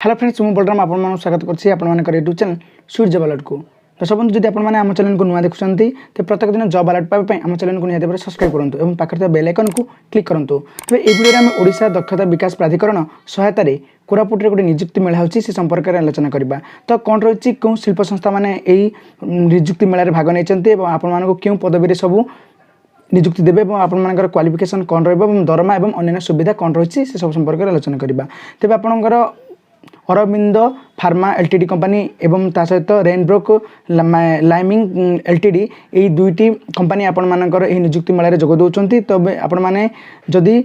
Hello friends मु बलराम आपन स्वागत करछि आपन मानकर यूट्यूब चैनल सूर्य अलर्ट को। तो बंधु जदि आपन माने आम चैनल को नुआ देखुछंती तो प्रत्येक दिन जॉब अलर्ट पाबे पई आम चैनल को निहाते भाबे सब्सक्राइब करंतु एवं पाखर थे बेल आइकन को क्लिक करंतु। तो ए वीडियो रे हम ओडिशा दक्षता विकास प्राधिकरण सहायता रे कोरापुट रे गोटे नियुक्ति मेला होछि से संपर्क रे आलोचना करबा। तो कोन रहिछि कोन शिल्प संस्था माने एई नियुक्ति मेला रे भाग नैचंती एवं आपन मानको केउ पदवी रे सब नियुक्ति देवे और आपंकर क्वालिफिकेशन कौन रही दरमा और अन्य सुविधा कौन रही से सब संपर्क में आलोचना करवा। तेज आपंकर अरविंद फार्मा एलटीडी कंपनी एवं ता सहित रेनब्रोक लाइमिंग एलटीडी यही दुईटी कंपनी आपंकर यह नियुक्ति मेला जोग दौरान। तब आपण मैंने जदि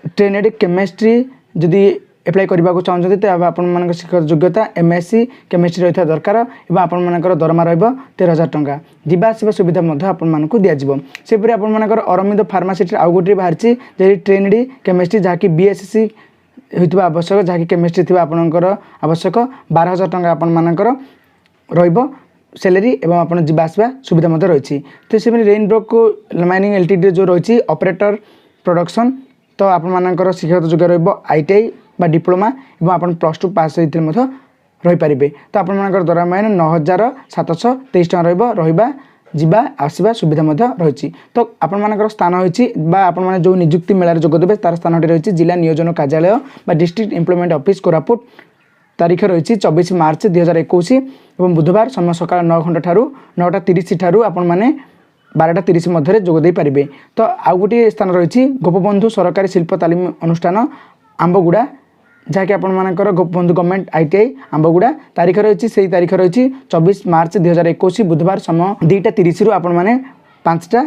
ट्रेनेड केमिस्ट्री जदि एप्लाई करने को चाहते तेज आपण शिक्षक योग्यता एमएससी केमिस्ट्री रही दरकार और आपर दरमा रहा 13,000 टंका जावासवा सुविधा आपण दिज्व। सेपरी आपर अरविंद फार्मासीटी आउ गोटे बाहरी ट्रेनेड केमिस्ट्री जहाँकि बीएससी होता आवश्यक जहाँकि केमिस्ट्री थी आपंकर आवश्यक 12,000 टंका आपर सैलरी एवं आप जावासवा सुविधा रही। तो से रेनब्रोक माइनिंग एलटीडी जो रही ऑपरेटर प्रोडक्शन तो आपर शिक्षागत योग्य रईटीआई बा डिप्लोमा एवं आप +2 पास होते रहीपर। तो आपर दरमा 9,723 टका रहा जीवा आसवा सुविधा रही। तो आपर स्थान होती आपने जो नियुक्ति मेला जोगदेवे तार स्थान रही जिला नियोजन कार्यालय बा डिस्ट्रिक्ट एम्प्लॉयमेंट ऑफिस कोरापुट। तारीख रही 24 मार्च 2021 और बुधवार समय सका 9 घंटा ठारू 9:30 ठारू आपण मैंने 12:30 मध्य जोगदे पारे। तो आउ गोटे स्थान रही गोपबंधु सरकारी शिल्प तालीम अनुष्ठान आंबगुड़ा जहाँकि आपर गोपबंधु गवर्नमेंट आईटीआई आंबगुड़ा। तारीख रही से तारीख रही 24 मार्च 2021 बुधवार समय 2:30 रु आपण मैंने 5टा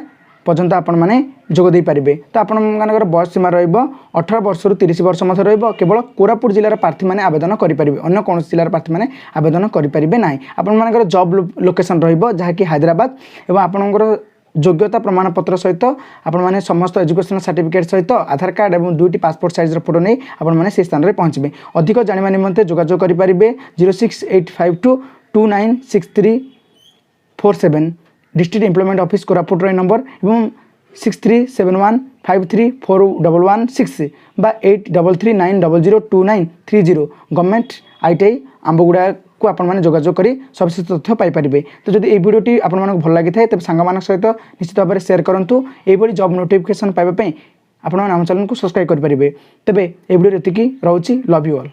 पर्यंत आपण मैंने जोगदे पारे। तो आपर बयस सीमा रहा 18 वर्ष रु 30 वर्ष मध्य केवल कोरापुट जिलार प्रार्थी मैंने आवेदन करेंगे अन्य कौन जिलार प्रार्थी मैंने आवेदन करेंगे ना। आपर जॉब लोकेशन रही हैदराबाद और आपर योग्यता प्रमाणपत्र सहित आपने समस्त एजुकेशन सर्टिफिकेट सहित आधार कार्ड और 2टी पासपोर्ट साइज फोटो नहीं आपने से स्थान में पहुँचे। अधिक जाना निमंते जोगाजोग करेंगे 06852296347 district employment office Koraput number और 6371534116 बा 8339002930 गवर्नमेंट आईटीआई आंबगुड़ा को आपण मैंने जोगाजोग करी सविशेष तथ्य पाइपर। तो जब ये वीडियोटी आपको भल लगी था तेज सांग सहित निश्चित भाव में शेयर करूँ। यही जॉब नोटिफिकेशन पाइबापी आप आम चैनल को सब्सक्राइब करेंगे। तेज ये वीडियो एतिकी रोची। Love you all.